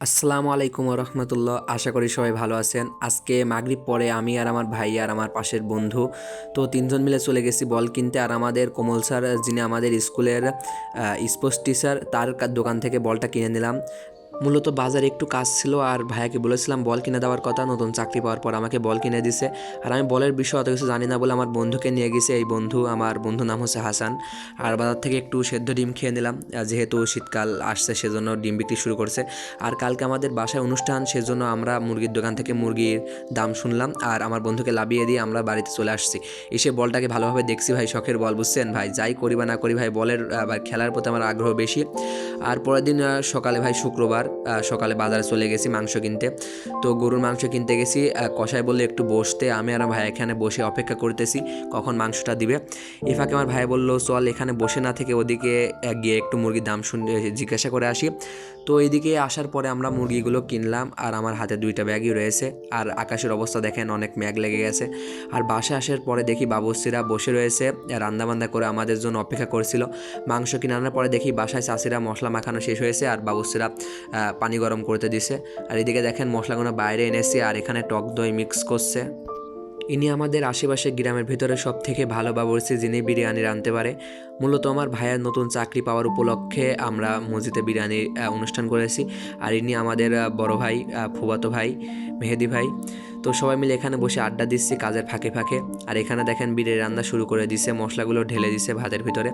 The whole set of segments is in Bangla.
আসসালামু আলাইকুম রহমতুল্লাহ। আশা করি সবাই ভালো আছেন। আজকে মাগরিব পরে আমি আর আমার ভাই আর আমার পাশের বন্ধু তো তিনজন মিলে চলে গেছি বল কিনতে। আর আমাদের কোমল স্যার, যিনি আমাদের স্কুলের স্পোর্টস টিচার, তার দোকান থেকে বলটা কিনে নিলাম। মূলত বাজারে একটু কাজ ছিল আর ভাইয়াকে বলেছিলাম বল কিনে দেওয়ার কথা। নতুন চাকরি পাওয়ার পর আমাকে বল কিনে দিছে। আর আমি বলের বিষয়ে অত কিছু জানি না বলে আমার বন্ধুকে নিয়ে গেছে। আমার বন্ধুর নাম হচ্ছে হাসান। আর বাজার থেকে একটু সেদ্ধ ডিম খেয়ে নিলাম, যেহেতু শীতকাল আসছে সেজন্য ডিম বিক্রি শুরু করছে। আর কালকে আমাদের বাসায় অনুষ্ঠান, সেজন্য আমরা মুরগির দোকান থেকে মুরগির দাম শুনলাম আর আমার বন্ধুকে লাভিয়ে দিয়ে আমরা বাড়িতে চলে আসছি। এসে বলটাকে ভালোভাবে দেখছি ভাই, শখের বল, বুঝছেন ভাই, যাই করি বা না করি ভাই, বলের খেলার প্রতি আমার আগ্রহ বেশি। আর পরের দিন সকালে ভাই শুক্রবার সকালে বাজারে চলে গেছি মাংস কিনতে। তো গরুর মাংস কিনতে গেছি। কষাই বললে একটু বসতে, আমি আর ভাই এখানে বসে অপেক্ষা করতেছি কখন মাংসটা দিবে। এই ফাঁকে আমার ভাই বললো চল এখানে বসে না থেকে ওদিকে গিয়ে একটু মুরগির দাম শুনে জিজ্ঞাসা করে আসি। তো এইদিকে আসার পরে আমরা মুরগিগুলো কিনলাম আর আমার হাতে 2টা ব্যাগই রয়েছে। আর আকাশের অবস্থা দেখেন, অনেক মেঘ লেগে গেছে। আর বাসায় আসার পরে দেখি বাবুর্চিরা বসে রয়েছে, রান্নাবান্না করে আমাদের জন্য অপেক্ষা করছিল। মাংস কিনে আনার পরে দেখি বাসায় চাষিরা মশলা মাখানো শেষ হয়েছে আর বাবুর্চিরা পানি গরম করতে দিছে। আর এদিকে দেখেন মশলাগুলো বাইরে এনেছি আর এখানে টক দই মিক্স করছে। ইনি আমাদের আশেপাশে গ্রামের ভিতরে সব থেকে ভালো বাবুর্চি, যিনি বিরিয়ানি রাঁধতে পারে। মূলত আমার ভাইয়ের নতুন চাকরি পাওয়ার উপলক্ষে আমরা মসজিদে বিরিয়ানির অনুষ্ঠান করেছি। আর ইনি আমাদের বড় ভাই, ফুফাতো ভাই, মেহেদি ভাই। তো সবাই মিলে এখানে বসে আড্ডা দিচ্ছি কাজের ফাঁকে ফাঁকে। আর এখানে দেখেন বিরিয়ানি রান্না শুরু করে দিছে, মশলাগুলো ঢেলে দিছে ভাতের ভিতরে।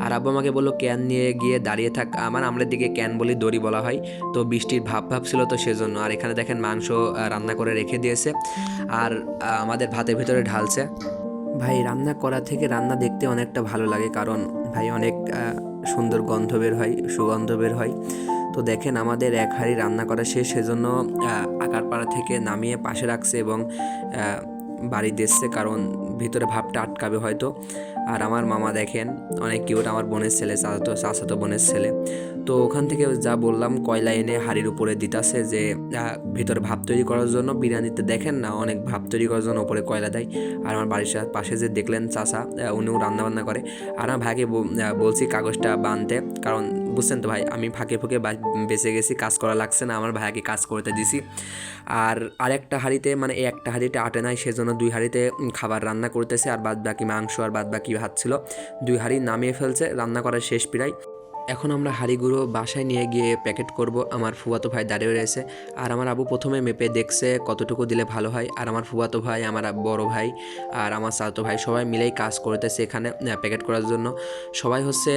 আর আব্বু আমাকে বললো ক্যান নিয়ে গিয়ে দাঁড়িয়ে থাক। আমরা দিকে ক্যান বলি, দড়ি বলা হয়। তো বৃষ্টির ভাব ভাব ছিল তো সেজন্য। আর এখানে দেখেন মাংস রান্না করে রেখে দিয়েছে আর আমাদের ভাতের ভিতরে ঢালছে। ভাই রান্না করা থেকে রান্না দেখতে অনেকটা ভালো লাগে, কারণ ভাই অনেক সুন্দর গন্ধ বের হয়, সুগন্ধ বের হয়। তো দেখেন আমাদের এক হাঁড়ি রান্না করা শেষ, সেজন্য আকারপাড়া থেকে নামিয়ে পাশে রাখছে এবং বাড়ি দিচ্ছে, কারণ ভিতরে ভাবটা আটকাবে হয়তো। আর আমার মামা দেখেন অনেক কিউট, আমার বোনের ছেলে, চাচাতো বোনের ছেলে। তো ওখান থেকে যা বললাম কয়লা এনে হাঁড়ির উপরে দিতাছে, যে ভিতরে ভাব তৈরি করার জন্য। বিরিয়ানিতে দেখেন না অনেক ভাব তৈরি করার জন্য উপরে কয়লা দেয়। আর আমার বাড়ির পাশে যে দেখলেন চাচা, উনিও রান্নাবান্না করে। আর আমার ভাইকে বলছি কাগজটা বাঁধতে, কারণ বুঝছেন তো ভাই, আমি ফাঁকে ফুঁকে বেঁচে গেছি, কাজ করা লাগছে না, আমার ভাইকে কাজ করতে দিছি। আর আরেকটা হাঁড়িতে, মানে এই একটা হাঁড়িতে আটে নাই, সেজন্য 2 হাঁড়িতে খাবার রান্না করতেছে। আর বাদ বাকি মাংস আর বাদ বাকি ভাত ছিল, 2 হাঁড়ি নামিয়ে ফেলছে, রান্না করার শেষ প্রায়। এখন আমরা হাঁড়িগুলো বাসায় নিয়ে গিয়ে প্যাকেট করব। আমার ফুফাতো ভাই দাঁড়িয়ে রয়েছে। আর আমার আবু প্রথমে মেপে দেখছে কতটুকু দিলে ভালো হয়। আর আমার ফুফাতো ভাই, আমার বড় ভাই আর আমার চাচাতো ভাই সবাই মিলেই কাজ করতেছে এখানে প্যাকেট করার জন্য। সবাই হচ্ছে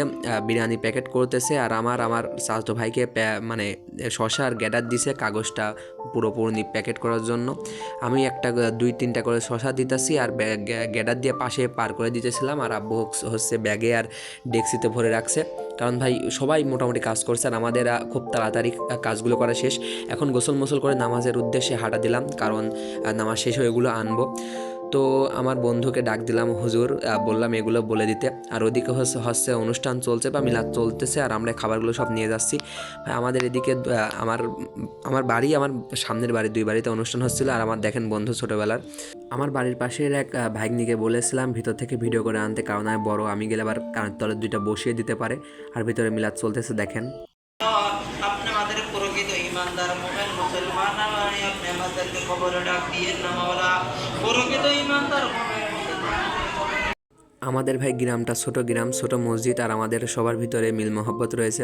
বিরিয়ানি প্যাকেট করতেছে। আর আমার চাচাতো ভাইকে মানে শসা আর গ্যাডার দিছে কাগজটা পুরোপুরি প্যাকেট করার জন্য। আমি একটা 2-3টা করে শসা দিতেছি আর গ্যাডার দিয়ে পাশে পার করে দিতেছিলাম। আর আব্বু হচ্ছে ব্যাগে আর ডেক্সিতে ভরে রাখছে, কারণ ভাই সবাই মোটামুটি কাজ করছে। আর আমাদের খুব তাড়াতাড়ি কাজগুলো করা শেষ। এখন গোসল মোসল করে নামাজের উদ্দেশ্যে হাঁটা দিলাম, কারণ নামাজ শেষ হয়ে এগুলো আনবো। তো আমার বন্ধুকে ডাক দিলাম, হুজুর, বললাম এগুলো বলে দিতে। আর ওদিকে হচ্ছে অনুষ্ঠান চলছে বা মিলাদ চলতেছে, আর আমরা খাবারগুলো সব নিয়ে যাচ্ছি। ভাই আমাদের এদিকে আমার আমার বাড়ি, আমার সামনের বাড়ি, 2 বাড়িতে অনুষ্ঠান হচ্ছিলো। আর আমার দেখেন বন্ধু ছোটোবেলার, আমার বাড়ির পাশের এক ভাগ্নিকে বলেছিলাম ভিতর থেকে ভিডিও করে আনতে, কারণ আমি বড়, আমি গেলে আবার কানের তলে 2টা বসিয়ে দিতে পারে। আর ভিতরে মিলাদ চলতেছে দেখেন। আপনি আমাদের প্রকৃত ইমানদার মোমেন মুসলমান, আপনি আমাদেরকে কবরে ডাক দিয়ে না মাওলা, প্রকৃত ইমানদার মোমেন মুসলমান। আমাদের ভাই গ্রামটা ছোট গ্রাম, ছোট মসজিদ, আর আমাদের সবার ভিতরে মিল মহব্বত রয়েছে।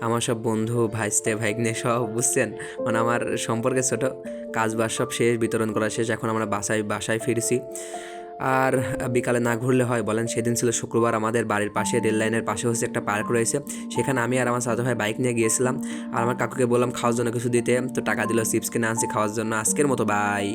আমার সব বন্ধু, ভাইস্তে, ভাইগনে সব, বুঝছেন, মানে আমার সম্পর্কে ছোট। কাজ বাজ সব শেষ, বিতরণ করা শেষ, এখন আমরা বাসায় ফিরছি। আর বিকালে না ঘুরলে হয় বলেন। সেদিন ছিল শুক্রবার, আমাদের বাড়ির পাশে রেল লাইনের পাশে হচ্ছে একটা পার্ক রয়েছে, সেখানে আমি আর আমার চাচা ভাই বাইক নিয়ে গিয়েছিলাম। আর আমার কাকুকে বললাম খাওয়ার জন্য কিছু দিতে, তো টাকা দিল, চিপস কিনে আনছি খাওয়ার জন্য। আজকের মতো বাই।